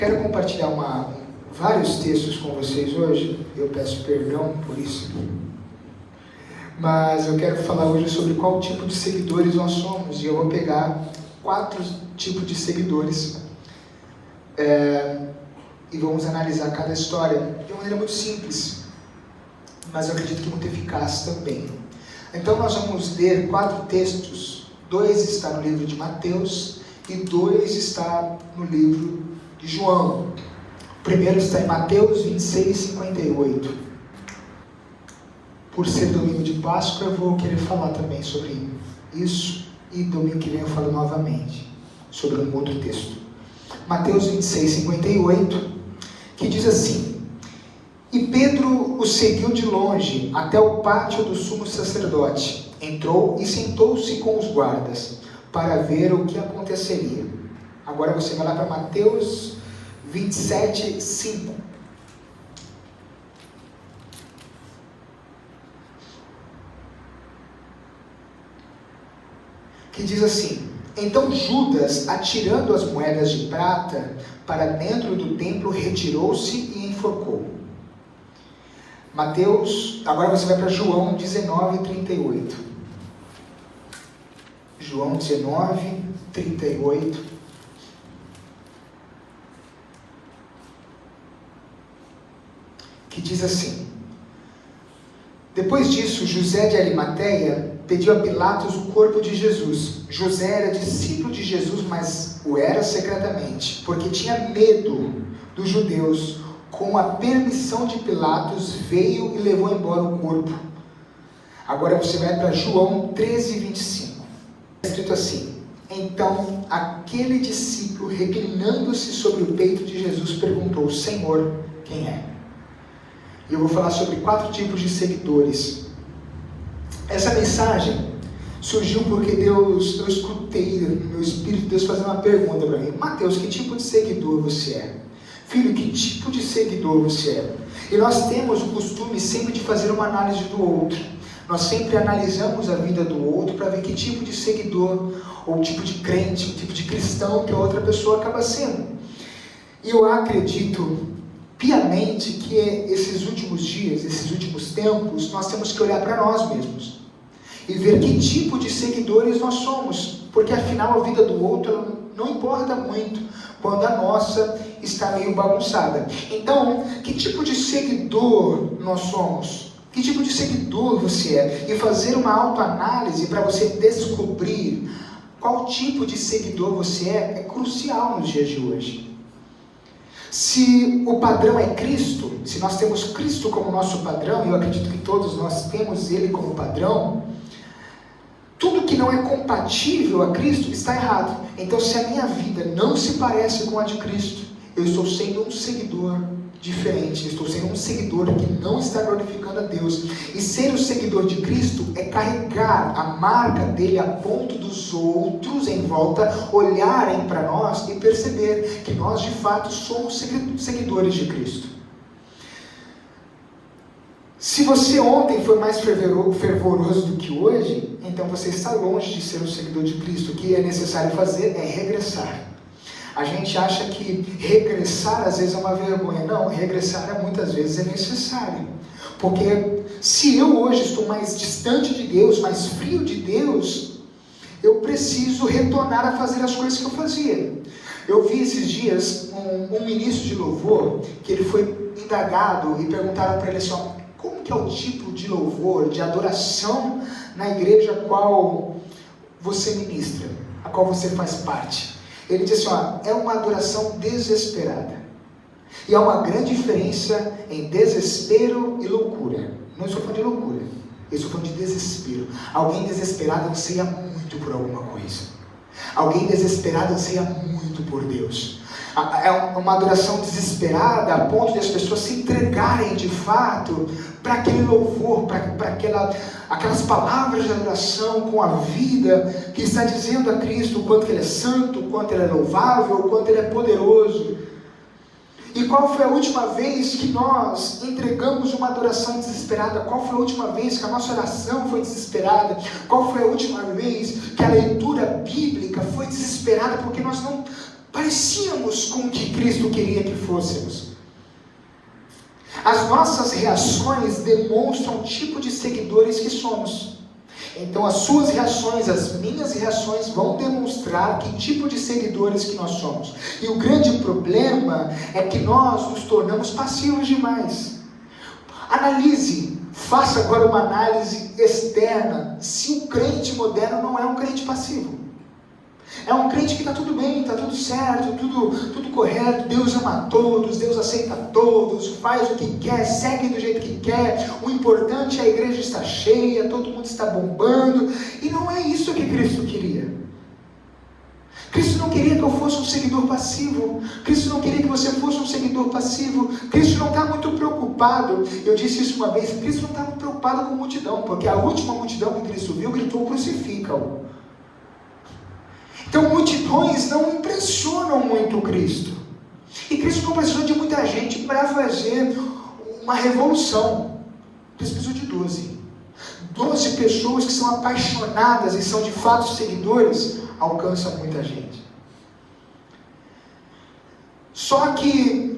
Quero compartilhar vários textos com vocês hoje. Eu peço perdão por isso. Mas eu quero falar hoje sobre qual tipo de seguidores nós somos. E eu vou pegar 4 tipos de seguidores. E vamos analisar cada história de uma maneira muito simples, mas eu acredito que muito eficaz também. Então nós vamos ler 4 textos. 2 está no livro de Mateus e 2 está no livro de João. O primeiro está em Mateus 26, 58. Por ser domingo de Páscoa, eu vou querer falar também sobre isso, e domingo que vem eu falo novamente sobre um outro texto. Mateus 26, 58, que diz assim: E Pedro o seguiu de longe até o pátio do sumo sacerdote. Entrou e sentou-se com os guardas para ver o que aconteceria. Agora você vai lá para Mateus 27, 5. Que diz assim: Então Judas, atirando as moedas de prata para dentro do templo, retirou-se e enforcou. Mateus, agora você vai para João 19, 38. João 19, 38. Que diz assim: Depois disso, José de Arimateia pediu a Pilatos o corpo de Jesus. José era discípulo de Jesus, mas o era secretamente, porque tinha medo dos judeus. Com a permissão de Pilatos, veio e levou embora o corpo. Agora você vai para João 13, 25. Está escrito assim: Então aquele discípulo, reclinando-se sobre o peito de Jesus, perguntou: Senhor, quem é? E eu vou falar sobre 4 tipos de seguidores. Essa mensagem surgiu porque eu escutei no meu espírito Deus fazendo uma pergunta para mim: Mateus, que tipo de seguidor você é? Filho, que tipo de seguidor você é? E nós temos o costume sempre de fazer uma análise do outro. Nós sempre analisamos a vida do outro para ver que tipo de seguidor, ou tipo de crente, tipo de cristão que a outra pessoa acaba sendo. E eu acredito piamente que esses últimos dias, esses últimos tempos, nós temos que olhar para nós mesmos e ver que tipo de seguidores nós somos, porque afinal a vida do outro não importa muito quando a nossa está meio bagunçada. Então, que tipo de seguidor nós somos? Que tipo de seguidor você é? E fazer uma autoanálise para você descobrir qual tipo de seguidor você é crucial nos dias de hoje. Se o padrão é Cristo, se nós temos Cristo como nosso padrão, e eu acredito que todos nós temos Ele como padrão, tudo que não é compatível a Cristo está errado. Então, se a minha vida não se parece com a de Cristo, eu estou sendo um seguidor diferente, eu estou sendo um seguidor que não está glorificando a Deus. E ser o seguidor de Cristo é carregar a marca dele a ponto dos outros em volta olharem para nós e perceber que nós de fato somos seguidores de Cristo. Se você ontem foi mais fervoroso do que hoje, então você está longe de ser um seguidor de Cristo. O que é necessário fazer é regressar. A gente acha que regressar às vezes é uma vergonha. Não, regressar muitas vezes é necessário. Porque se eu hoje estou mais distante de Deus, mais frio de Deus, eu preciso retornar a fazer as coisas que eu fazia. Eu vi esses dias um ministro de louvor, que ele foi indagado e perguntaram para ele assim: como que é o tipo de louvor, de adoração na igreja a qual você ministra, a qual você faz parte? Ele disse assim: é uma adoração desesperada. E há uma grande diferença em desespero e loucura. Não estou falando de loucura, eu estou falando de desespero. Alguém desesperado anseia muito por alguma coisa. Alguém desesperado anseia muito por Deus. É uma adoração desesperada a ponto de as pessoas se entregarem de fato para aquele louvor, para aquelas palavras de adoração com a vida que está dizendo a Cristo o quanto que Ele é santo, o quanto Ele é louvável, o quanto Ele é poderoso. E qual foi a última vez que nós entregamos uma adoração desesperada? Qual foi a última vez que a nossa oração foi desesperada? Qual foi a última vez que a leitura bíblica foi desesperada? Porque nós não parecíamos com o que Cristo queria que fôssemos. As nossas reações demonstram o tipo de seguidores que somos. Então as suas reações, as minhas reações vão demonstrar que tipo de seguidores que nós somos. E o grande problema é que nós nos tornamos passivos demais. Analise, faça agora uma análise externa, se o crente moderno não é um crente passivo. É um crente que está tudo bem, está tudo certo, tudo correto, Deus ama a todos, Deus aceita a todos, faz o que quer, segue do jeito que quer, o importante é a igreja estar cheia, todo mundo está bombando, e não é isso que Cristo queria. Cristo não queria que eu fosse um seguidor passivo, Cristo não queria que você fosse um seguidor passivo, Cristo não está muito preocupado, eu disse isso uma vez, Cristo não está muito preocupado com a multidão, porque a última multidão que Cristo viu gritou: crucifica-o. Então multidões não impressionam muito Cristo, e Cristo não precisou de muita gente para fazer uma revolução. Cristo precisou de 12 pessoas que são apaixonadas e são de fato seguidores, alcançam muita gente. Só que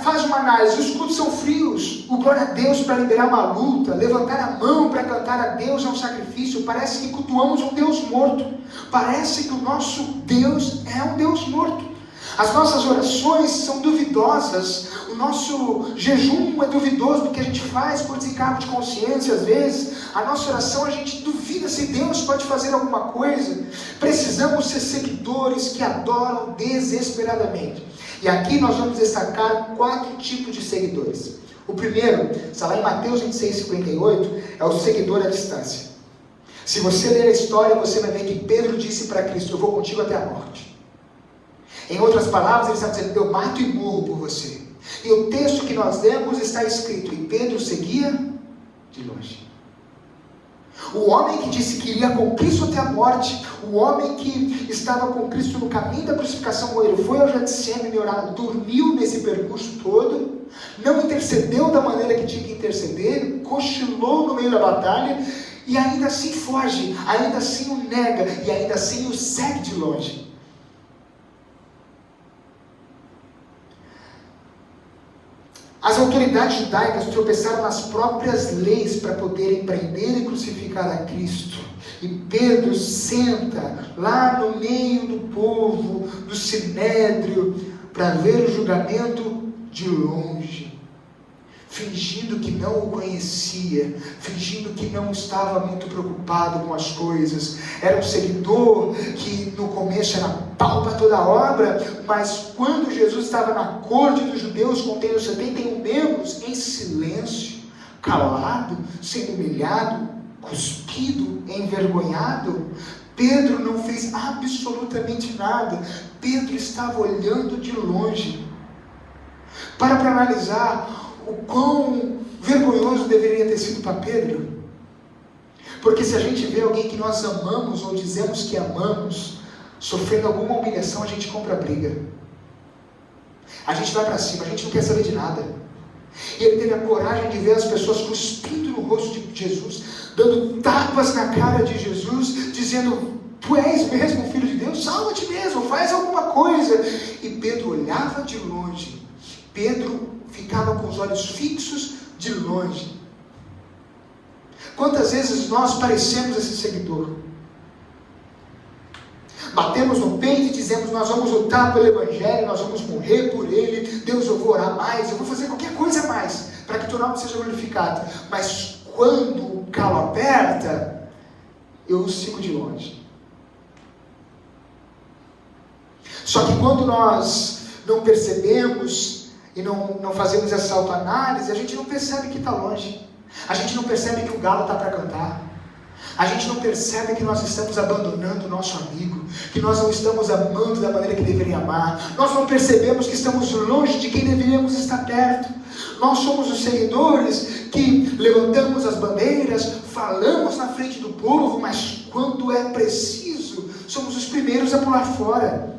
faz uma análise, os cultos são frios, o glória a Deus para liberar uma luta, levantar a mão para cantar a Deus é um sacrifício, parece que cultuamos um Deus morto, parece que o nosso Deus é um Deus morto, as nossas orações são duvidosas, o nosso jejum é duvidoso, porque a gente faz por desencargo de consciência às vezes, a nossa oração a gente duvida se Deus pode fazer alguma coisa. Precisamos ser seguidores que adoram desesperadamente. E aqui nós vamos destacar 4 tipos de seguidores. O primeiro, está lá em Mateus 26:58, é o seguidor à distância. Se você ler a história, você vai ver que Pedro disse para Cristo: eu vou contigo até a morte. Em outras palavras, ele está dizendo: eu mato e morro por você. E o texto que nós lemos está escrito: e Pedro seguia de longe. O homem que disse que iria com Cristo até a morte, o homem que estava com Cristo no caminho da crucificação, ele foi ao Getsemane orar, dormiu nesse percurso todo, não intercedeu da maneira que tinha que interceder, cochilou no meio da batalha, e ainda assim foge, ainda assim o nega, e ainda assim o segue de longe. As autoridades judaicas tropeçaram nas próprias leis para poderem prender e crucificar a Cristo. E Pedro senta lá no meio do povo, do sinédrio, para ver o julgamento de longe, fingindo que não o conhecia, fingindo que não estava muito preocupado com as coisas. Era um seguidor que no começo era pau para toda a obra, mas quando Jesus estava na corte dos judeus, contendo 71 membros, em silêncio, calado, sendo humilhado, cuspido, envergonhado, Pedro não fez absolutamente nada. Pedro estava olhando de longe. Para analisar o quão vergonhoso deveria ter sido para Pedro. Porque se a gente vê alguém que nós amamos ou dizemos que amamos sofrendo alguma humilhação, a gente compra briga, a gente vai para cima, a gente não quer saber de nada. E ele teve a coragem de ver as pessoas cuspindo no rosto de Jesus, dando tapas na cara de Jesus, dizendo: tu és mesmo filho de Deus, salva-te mesmo, faz alguma coisa. E Pedro olhava de longe, Pedro ficava com os olhos fixos de longe. Quantas vezes nós parecemos esse seguidor? Batemos no peito e dizemos: nós vamos lutar pelo Evangelho, nós vamos morrer por ele, Deus, eu vou orar mais, eu vou fazer qualquer coisa a mais, para que teu nome seja glorificado. Mas quando o calo aperta, eu o sigo de longe. Só que quando nós não percebemos e não fazemos essa autoanálise, a gente não percebe que está longe, a gente não percebe que o galo está para cantar, a gente não percebe que nós estamos abandonando o nosso amigo, que nós não estamos amando da maneira que deveria amar, nós não percebemos que estamos longe de quem deveríamos estar perto. Nós somos os seguidores que levantamos as bandeiras, falamos na frente do povo, mas quando é preciso, somos os primeiros a pular fora.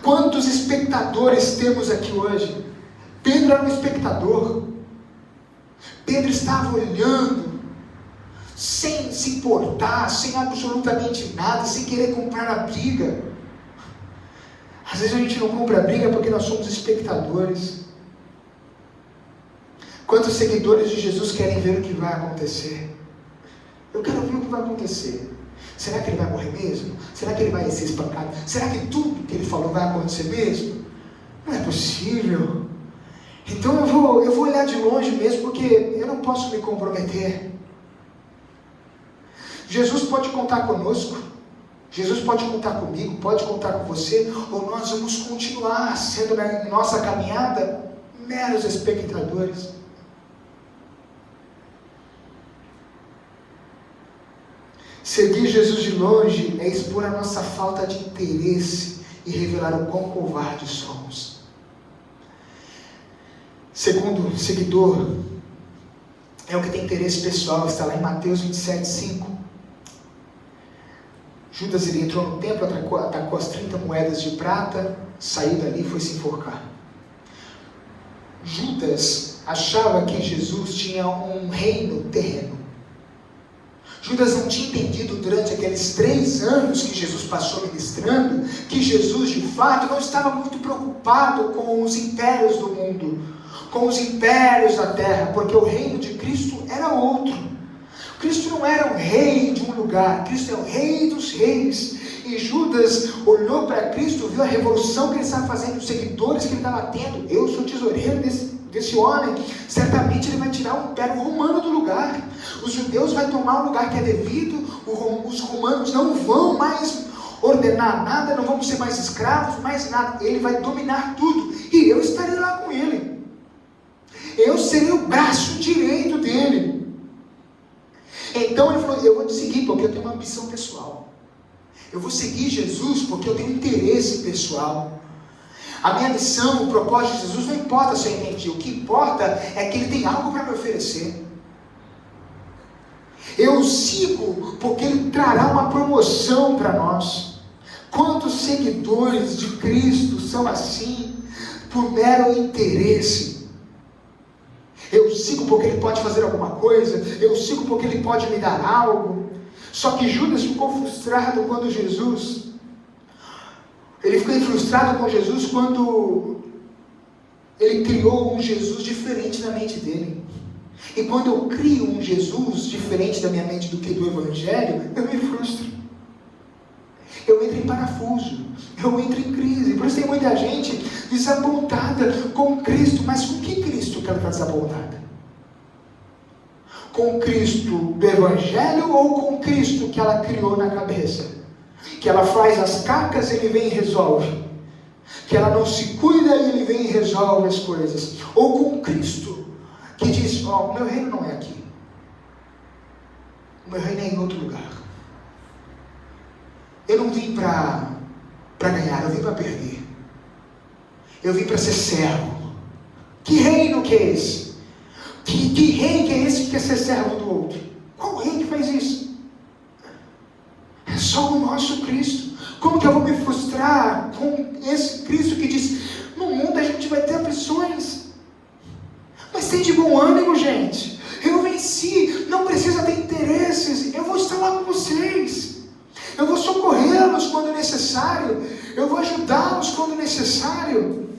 Quantos espectadores temos aqui hoje? Pedro era um espectador. Pedro estava olhando, sem se importar, sem absolutamente nada, sem querer comprar a briga. Às vezes a gente não compra a briga porque nós somos espectadores. Quantos seguidores de Jesus querem ver o que vai acontecer? Eu quero ver o que vai acontecer. Será que ele vai morrer mesmo? Será que ele vai ser espancado? Será que tudo que ele falou vai acontecer mesmo? Não é possível. Então eu vou olhar de longe mesmo, porque eu não posso me comprometer. Jesus pode contar conosco. Jesus pode contar comigo, pode contar com você, ou nós vamos continuar sendo na nossa caminhada meros espectadores. Seguir Jesus de longe é expor a nossa falta de interesse e revelar o quão covardes somos. Segundo seguidor é o que tem interesse pessoal, está lá em Mateus 27:5. Judas, ele entrou no templo, atacou as 30 moedas de prata, saiu dali e foi se enforcar. Judas achava que Jesus tinha um reino terreno. Judas não tinha entendido durante aqueles 3 anos que Jesus passou ministrando, que Jesus de fato não estava muito preocupado com os impérios do mundo, com os impérios da terra, porque o reino de Cristo era outro. Cristo não era um rei de um lugar, Cristo é o rei dos reis. E Judas olhou para Cristo, viu a revolução que ele estava fazendo, os seguidores que ele estava tendo. Eu sou tesoureiro desse homem, certamente ele vai tirar o império romano do lugar. Os judeus vão tomar o lugar que é devido, os romanos não vão mais ordenar nada, não vamos ser mais escravos, mais nada. Ele vai dominar tudo, e eu estarei lá com ele. Eu serei o braço direito dele. Então ele falou, eu vou te seguir porque eu tenho uma ambição pessoal. Eu vou seguir Jesus porque eu tenho interesse pessoal. A minha missão, o propósito de Jesus, não importa se eu entendi. O que importa é que ele tem algo para me oferecer. Eu o sigo porque ele trará uma promoção para nós. Quantos seguidores de Cristo são assim, por mero interesse? Eu sigo porque ele pode fazer alguma coisa, eu sigo porque ele pode me dar algo. Só que Judas ficou frustrado quando ele ficou frustrado com Jesus quando ele criou um Jesus diferente na mente dele. E quando eu crio um Jesus diferente da minha mente do que do Evangelho, eu me frustro. Eu entro em parafuso, eu entro em crise. Por isso tem muita gente desapontada com Cristo. Mas com que Cristo que ela está desapontada? Com Cristo do Evangelho ou com Cristo que ela criou na cabeça? Que ela faz as cacas e ele vem e resolve. Que ela não se cuida e ele vem e resolve as coisas. Ou com Cristo que diz, o meu reino não é aqui. O meu reino é em outro lugar. Eu não vim para ganhar, eu vim para perder. Eu vim para ser servo. Que reino que é esse? Que rei que é esse que quer ser servo do outro? Qual rei que faz isso? É só o nosso Cristo. Como que eu vou me frustrar com esse Cristo que diz, no mundo a gente vai ter aflições, mas tem de bom ânimo, gente. Eu venci, não precisa ter interesses, eu vou estar lá com vocês. Eu vou socorrê-los quando necessário. Eu vou ajudá-los quando necessário.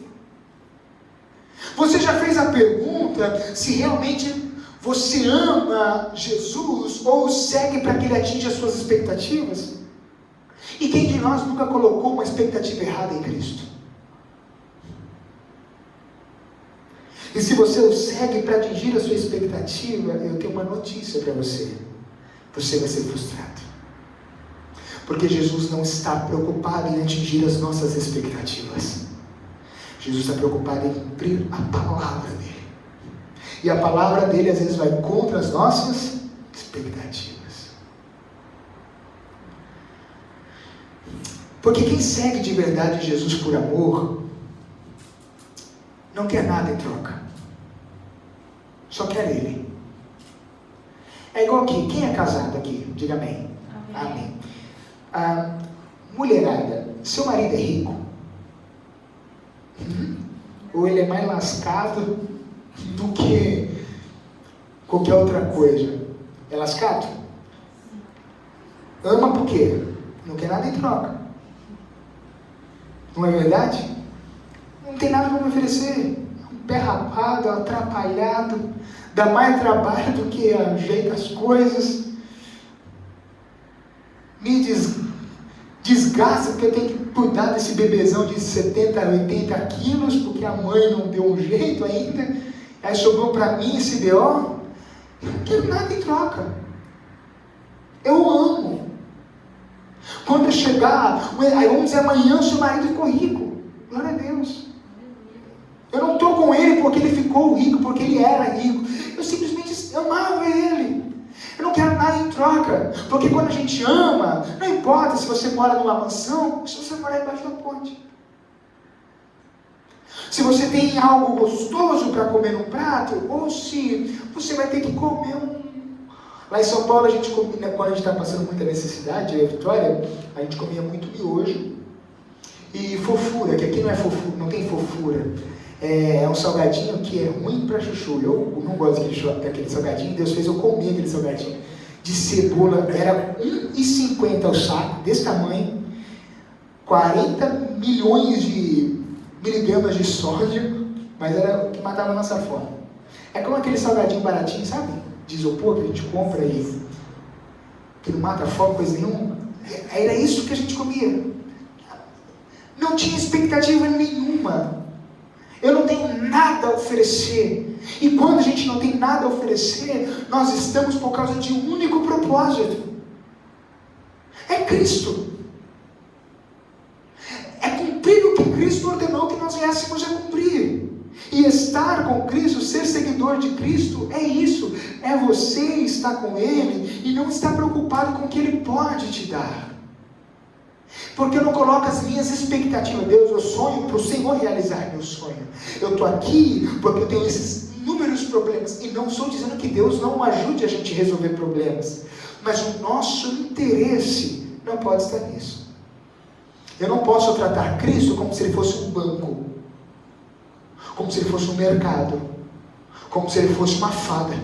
Você já fez a pergunta se realmente você ama Jesus ou segue para que ele atinja as suas expectativas? E quem de nós nunca colocou uma expectativa errada em Cristo? E se você o segue para atingir a sua expectativa, eu tenho uma notícia para você. Você vai ser frustrado. Porque Jesus não está preocupado em atingir as nossas expectativas. Jesus está preocupado em cumprir a palavra dele. E a palavra dele às vezes vai contra as nossas expectativas. Porque quem segue de verdade Jesus por amor, não quer nada em troca. Só quer ele. É igual aqui, quem é casado aqui? Diga amém. Amém. Mulherada, seu marido é rico? Ou ele é mais lascado do que qualquer outra coisa? É lascado? Ama por quê? Não quer nada em troca. Não é verdade? Não tem nada para me oferecer. É um pé rapado, atrapalhado, dá mais trabalho do que ajeita as coisas. Me desgasta porque eu tenho que cuidar desse bebezão de 70, 80 quilos, porque a mãe não deu um jeito ainda. Aí sobrou para mim esse BO. Eu não quero nada em troca. Eu amo. Quando eu chegar, aí vamos dizer, amanhã o seu marido ficou rico. Glória a Deus. Eu não estou com ele porque ele ficou rico, porque ele era rico. Eu simplesmente amava ele. Eu não quero nada em troca. Porque quando a gente ama, não importa se você mora numa mansão, se você morar embaixo da ponte. Se você tem algo gostoso para comer num prato, ou se você vai ter que comer um... Lá em São Paulo, quando a gente está passando muita necessidade, eu e a Vitória, a gente comia muito miojo e fofura, que aqui não é fofura, não tem fofura. É um salgadinho que é ruim para chuchu. Eu não gosto daquele salgadinho, Deus fez eu comer aquele salgadinho. De cebola, era R$1,50 o saco, desse tamanho, 40 milhões de miligramas de sódio, mas era o que matava a nossa fome. É como aquele salgadinho baratinho, sabe? De isopor que a gente compra e que não mata a fome, coisa nenhuma. Era isso que a gente comia. Não tinha expectativa nenhuma. Eu não tenho nada a oferecer. E quando a gente não tem nada a oferecer, nós estamos por causa de um único propósito. É Cristo. É cumprir o que Cristo ordenou que nós viéssemos a cumprir. E estar com Cristo, ser seguidor de Cristo, é isso. É você estar com Ele e não estar preocupado com o que Ele pode te dar. Porque eu não coloco as minhas expectativas. Deus, eu sonho para o Senhor realizar meu sonho. Eu estou aqui porque eu tenho esses inúmeros problemas. E não estou dizendo que Deus não ajude a gente a resolver problemas. Mas o nosso interesse não pode estar nisso. Eu não posso tratar Cristo como se Ele fosse um banco. Como se Ele fosse um mercado. Como se Ele fosse uma fada.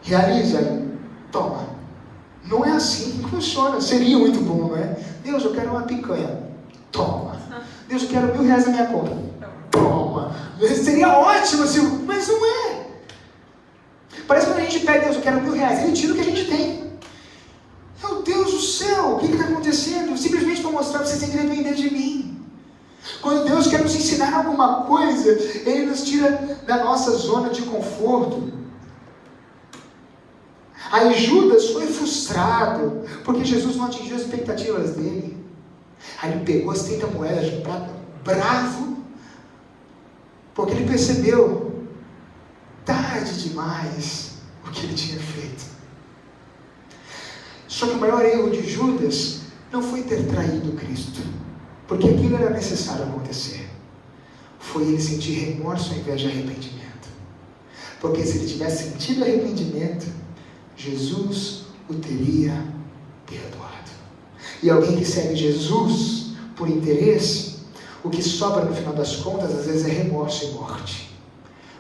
Realiza, toma. Não é assim que funciona. Seria muito bom, não é? Deus, eu quero uma picanha. Toma. Deus, eu quero R$1.000 na minha conta. Toma. Seria ótimo, mas não é. Parece que quando a gente pede, Deus, eu quero R$1.000. Ele tira o que a gente tem. Meu Deus do céu, o que está acontecendo? Simplesmente para mostrar que vocês têm que depender de mim. Quando Deus quer nos ensinar alguma coisa, Ele nos tira da nossa zona de conforto. Aí Judas foi frustrado, porque Jesus não atingiu as expectativas dele. Aí ele pegou as 30 moedas de prata, bravo, porque ele percebeu, tarde demais, o que ele tinha feito. Só que o maior erro de Judas não foi ter traído Cristo, porque aquilo era necessário acontecer. Foi ele sentir remorso ao invés de arrependimento. Porque se ele tivesse sentido arrependimento, Jesus o teria perdoado. E alguém que segue Jesus por interesse, o que sobra no final das contas, às vezes é remorso e morte.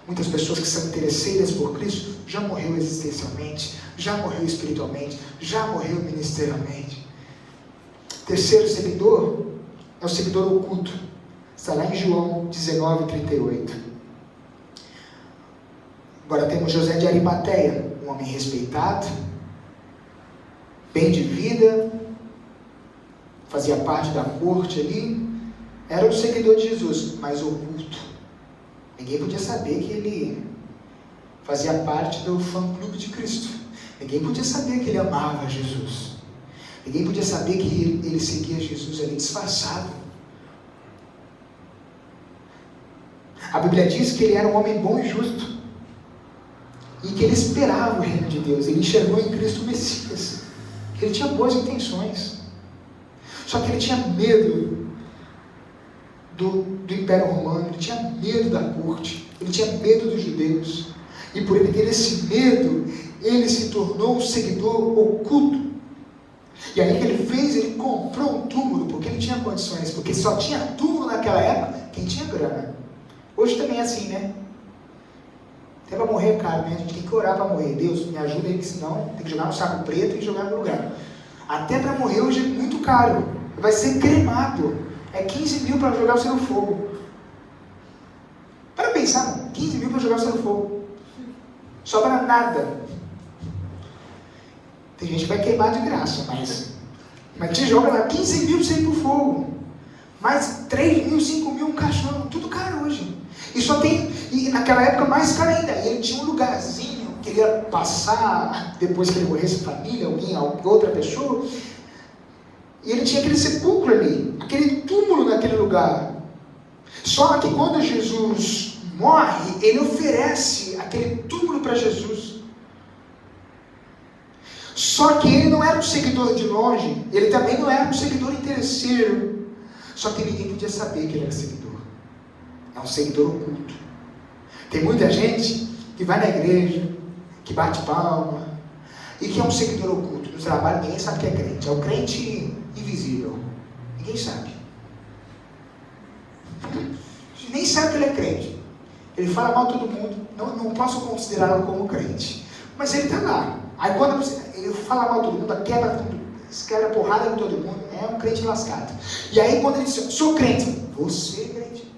Muitas pessoas que são interesseiras por Cristo, já morreu existencialmente, já morreu espiritualmente, já morreu ministerialmente. Terceiro seguidor, é o seguidor oculto. Está lá em João 19:38. Agora temos José de Arimateia, um homem respeitado, bem de vida, fazia parte da corte ali, era um seguidor de Jesus, mas oculto. Ninguém podia saber que ele fazia parte do fã-clube de Cristo. Ninguém podia saber que ele amava Jesus. Ninguém podia saber que ele seguia Jesus ali disfarçado. A Bíblia diz que ele era um homem bom e justo. E que ele esperava o reino de Deus. Ele enxergou em Cristo o Messias. Ele tinha boas intenções. Só que ele tinha medo do Império Romano. Ele tinha medo da corte. Ele tinha medo dos judeus. E por ele ter esse medo, ele se tornou um seguidor oculto. E aí o que ele fez? Ele comprou um túmulo, porque ele tinha condições. Porque só tinha túmulo naquela época quem tinha grana. Hoje também é assim, né? Até para morrer é caro, né? A gente tem que orar para morrer. Deus, me ajuda aí, que senão tem que jogar no saco preto e jogar no lugar. Até para morrer hoje é muito caro. Vai ser cremado. É 15 mil para jogar você no fogo. Para pensar, 15 mil para jogar você no fogo. Sobra nada. Tem gente que vai queimar de graça, mas te joga lá 15 mil para você ir pro fogo. Mais 3 mil, 5 mil, um caixão, tudo caro hoje. E só tem, e naquela época mais caro ainda. E ele tinha um lugarzinho que ele ia passar, depois que ele morresse, família, alguém, outra pessoa. E ele tinha aquele sepulcro ali, aquele túmulo naquele lugar. Só que quando Jesus morre, ele oferece aquele túmulo para Jesus. Só que ele não era um seguidor de longe, ele também não era um seguidor interesseiro. Só que ninguém podia saber que ele era seguidor. É um seguidor oculto. Tem muita gente que vai na igreja, que bate palma, e que é um seguidor oculto. No trabalho ninguém sabe que é crente. É o crente invisível. Ninguém sabe. Nem sabe que ele é crente. Ele fala mal de todo mundo. Não posso considerá-lo como crente. Mas ele está lá. Aí quando ele fala mal de todo mundo, quebra porrada com todo mundo, é um crente lascado. E aí quando ele diz, sou crente, você é crente.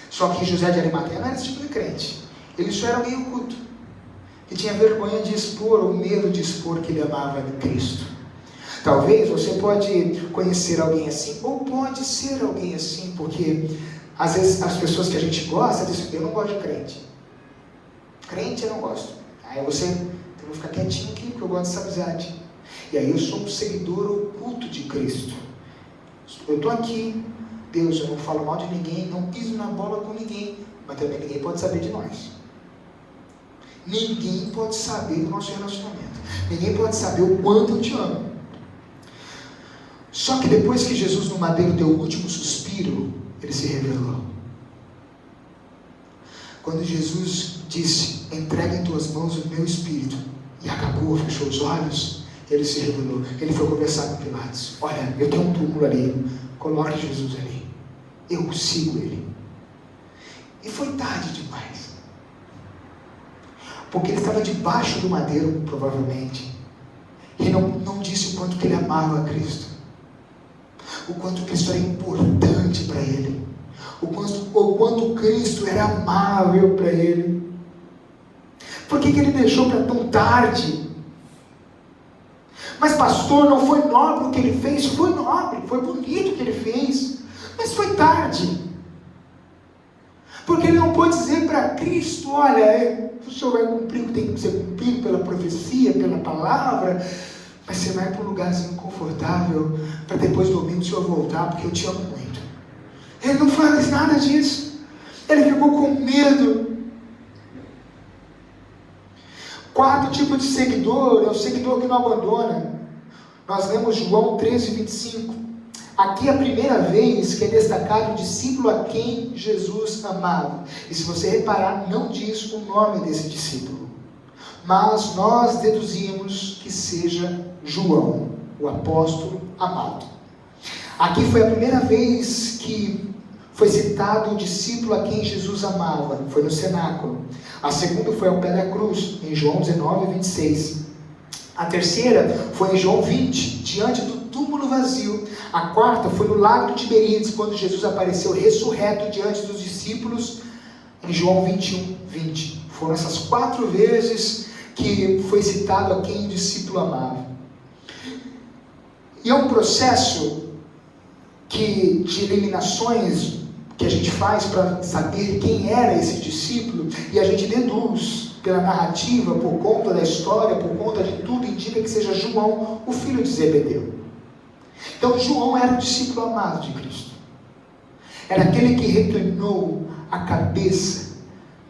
Só que José de Arimateia não era esse tipo de crente. Ele só era alguém oculto, que tinha vergonha de expor, ou medo de expor que ele amava Cristo. Talvez você pode conhecer alguém assim, ou pode ser alguém assim, porque às vezes as pessoas que a gente gosta dizem, eu não gosto de crente. Crente eu não gosto. Aí você tem que ficar quietinho aqui, porque eu gosto dessa amizade. E aí eu sou um seguidor oculto de Cristo. Eu estou aqui, Deus, eu não falo mal de ninguém, não piso na bola com ninguém, mas também ninguém pode saber de nós. Ninguém pode saber do nosso relacionamento. Ninguém pode saber o quanto eu te amo. Só que depois que Jesus no madeiro deu o último suspiro, ele se revelou. Quando Jesus disse, entrega em tuas mãos o meu espírito, e acabou, fechou os olhos, ele se revelou. Ele foi conversar com Pilatos. Olha, eu tenho um túmulo ali, coloque Jesus ali. Eu sigo ele. E foi tarde demais. Porque ele estava debaixo do madeiro, provavelmente. E não disse o quanto que ele amava a Cristo. O quanto Cristo era importante para ele. O quanto Cristo era amável para ele. Por que ele deixou para tão tarde? Mas pastor, não foi nobre o que ele fez? Foi nobre, foi bonito o que ele fez. Mas foi tarde. Porque ele não pôde dizer para Cristo, olha, o Senhor vai cumprir o que tem que ser cumprido pela profecia, pela palavra, mas você vai para um lugarzinho confortável, para depois do domingo o Senhor voltar, porque eu te amo muito. Ele não faz nada disso. Ele ficou com medo. Quarto tipo de seguidor é o seguidor que não abandona. Nós lemos João 13, 25. Aqui é a primeira vez que é destacado o discípulo a quem Jesus amava. E se você reparar, não diz o nome desse discípulo. Mas nós deduzimos que seja João, o apóstolo amado. Aqui foi a primeira vez que foi citado o discípulo a quem Jesus amava. Foi no cenáculo. A segunda foi ao pé da cruz, em João 19, 26. A terceira foi em João 20, diante do túmulo vazio. A quarta foi no lago de Tiberíades, quando Jesus apareceu ressurreto diante dos discípulos, em João 21, 20. Foram essas 4 vezes que foi citado a quem o discípulo amava. E é um processo de eliminações que a gente faz para saber quem era esse discípulo, e a gente deduz pela narrativa, por conta da história, por conta de tudo, indica que seja João, o filho de Zebedeu. Então João era o discípulo amado de Cristo. Era aquele que reclinou a cabeça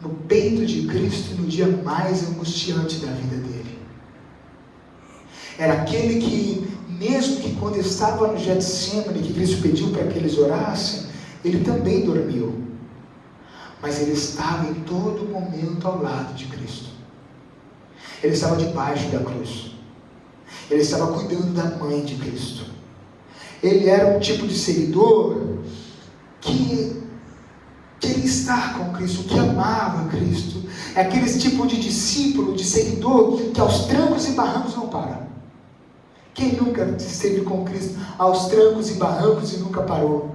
no peito de Cristo no dia mais angustiante da vida dele. Era aquele que, mesmo que quando estava no Getsemane, que Cristo pediu para que eles orassem, ele também dormiu. Mas ele estava em todo momento ao lado de Cristo. Ele estava debaixo da cruz. Ele estava cuidando da mãe de Cristo. Ele era um tipo de seguidor que queria estar com Cristo, que amava Cristo. É aquele tipo de discípulo, de seguidor, que aos trancos e barrancos não para. Quem nunca esteve com Cristo aos trancos e barrancos e nunca parou?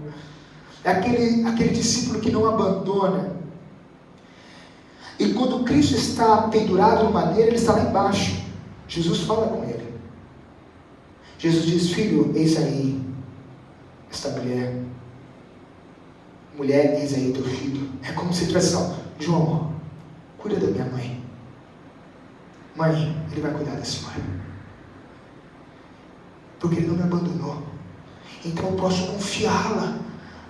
É aquele discípulo que não abandona. E quando Cristo está pendurado no madeiro, ele está lá embaixo. Jesus fala com ele. Jesus diz: filho, eis aí esta mulher. Mulher, eis aí teu filho. É como se tivesse assim: João, cuida da minha mãe. Mãe, ele vai cuidar da senhora. Porque ele não me abandonou. Então eu posso confiá-la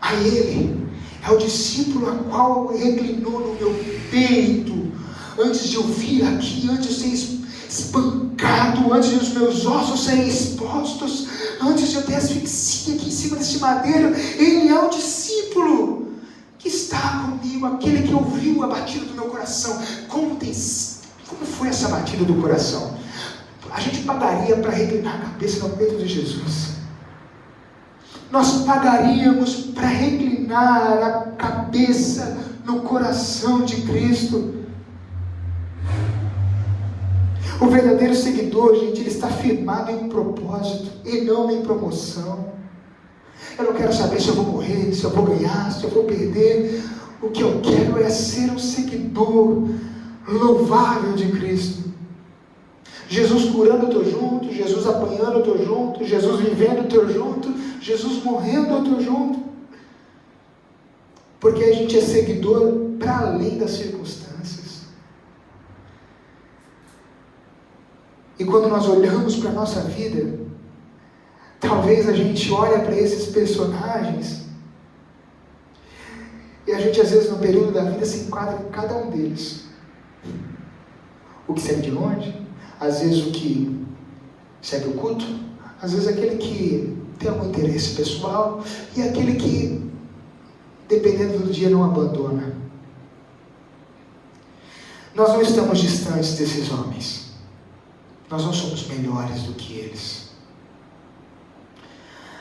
a ele. É o discípulo a qual reclinou no meu peito, antes de eu vir aqui, antes de eu ser espancado, antes de os meus ossos serem expostos, antes de eu ter asfixia aqui em cima desse madeiro. Ele é o discípulo que está comigo, aquele que ouviu a batida do meu coração. Como foi essa batida do coração? A gente pagaria para reclinar a cabeça no peito de Jesus. Nós pagaríamos para reclinar a cabeça no coração de Cristo. O verdadeiro seguidor, gente, ele está firmado em um propósito e não em promoção. Eu não quero saber se eu vou morrer, se eu vou ganhar, se eu vou perder. O que eu quero é ser um seguidor louvável de Cristo. Jesus curando, eu estou junto. Jesus apanhando, eu estou junto. Jesus vivendo, eu estou junto. Jesus morrendo, eu estou junto. Porque a gente é seguidor para além das circunstâncias. E quando nós olhamos para a nossa vida, talvez a gente olhe para esses personagens e a gente às vezes no período da vida se enquadra em cada um deles. O que segue de longe, às vezes o que segue o culto, às vezes aquele que tem algum interesse pessoal e aquele que, dependendo do dia, não abandona. Nós não estamos distantes desses homens. Nós não somos melhores do que eles.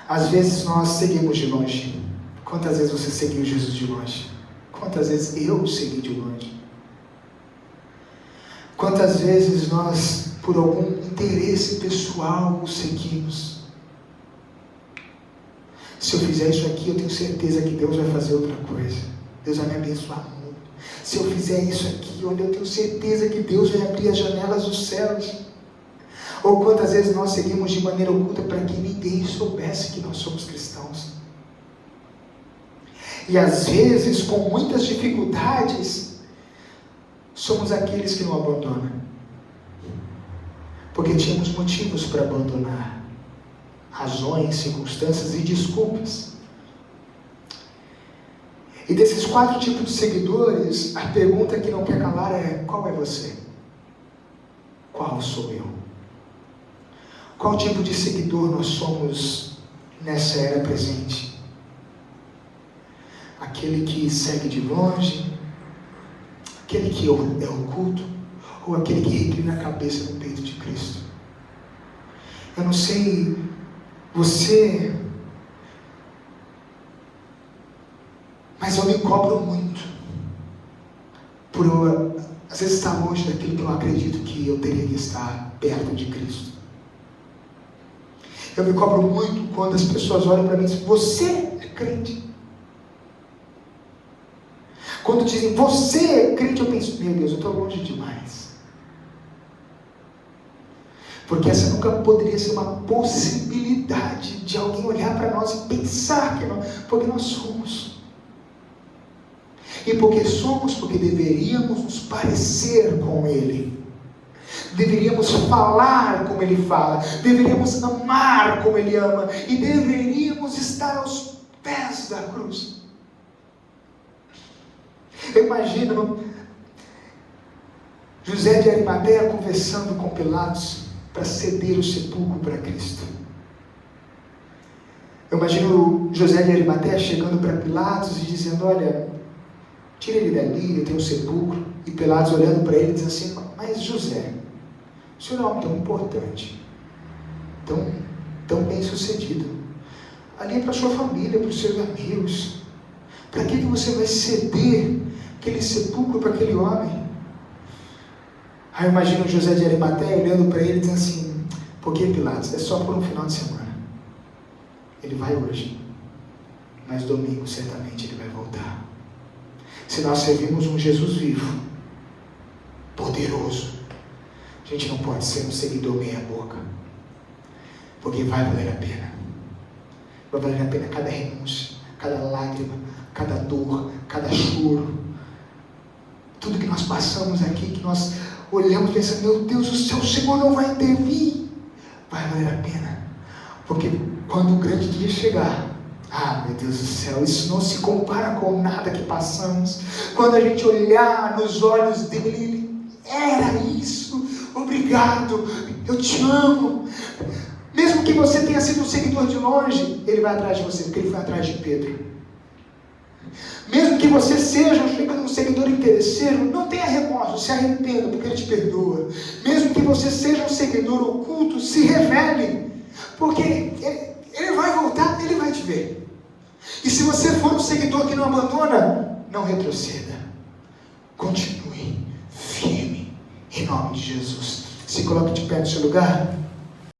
Às vezes nós seguimos de longe. Quantas vezes você seguiu Jesus de longe? Quantas vezes eu segui de longe? Quantas vezes nós, por algum interesse pessoal, o seguimos? Se eu fizer isso aqui, eu tenho certeza que Deus vai fazer outra coisa. Deus vai me abençoar muito. Se eu fizer isso aqui, olha, eu tenho certeza que Deus vai abrir as janelas dos céus. Ou quantas vezes nós seguimos de maneira oculta para que ninguém soubesse que nós somos cristãos. E às vezes, com muitas dificuldades, somos aqueles que não abandonam. Porque tínhamos motivos para abandonar. Razões, circunstâncias e desculpas. E desses 4 tipos de seguidores, a pergunta que não quer calar é: qual é você? Qual sou eu? Qual tipo de seguidor nós somos nessa era presente? Aquele que segue de longe? Aquele que é oculto? Ou aquele que reclina a cabeça no peito de Cristo? Eu não sei você, mas eu me cobro muito por eu, às vezes, estar longe daquilo que eu acredito que eu teria que estar perto de Cristo. Eu me cobro muito quando as pessoas olham para mim e dizem: você é crente. Quando dizem: você é crente, eu penso: meu Deus, eu estou longe demais. Porque essa nunca poderia ser uma possibilidade de alguém olhar para nós e pensar que nós, porque nós somos. E porque somos, porque deveríamos nos parecer com Ele. Deveríamos falar como Ele fala. Deveríamos amar como Ele ama. E deveríamos estar aos pés da cruz. Eu imagino José de Arimateia conversando com Pilatos para ceder o sepulcro para Cristo. Eu imagino José de Arimateia chegando para Pilatos e dizendo: olha, tira ele dali, eu tenho um sepulcro. E Pilatos olhando para ele e diz assim: mas José, o senhor é um homem tão importante, tão bem sucedido, ali é para a sua família, para os seus amigos, para que você vai ceder aquele sepulcro para aquele homem? Aí eu imagino José de Arimateia olhando para ele e dizendo assim: Porque Pilatos é só por um final de semana. Ele vai hoje, mas domingo certamente ele vai voltar. Se nós servimos um Jesus vivo, poderoso, a gente não pode ser um seguidor meia boca, porque vai valer a pena. Vai valer a pena cada renúncia, cada lágrima, cada dor, cada choro, tudo que nós passamos aqui, que nós olhamos pensando, meu Deus do céu, o Senhor não vai intervir, vai valer a pena, porque quando o grande dia chegar, meu Deus do céu, isso não se compara com nada que passamos. Quando a gente olhar nos olhos dele, era isso, obrigado, eu te amo. Mesmo que você tenha sido um seguidor de longe, ele vai atrás de você, porque ele foi atrás de Pedro. Mesmo que você seja um seguidor interesseiro, não tenha remorso, se arrependa, porque ele te perdoa. Mesmo que você seja um seguidor oculto, se revele, porque ele vai voltar, ele vai te ver. E se você for um seguidor que não abandona, não retroceda. Continue firme, em nome de Jesus. Se coloque de pé no seu lugar.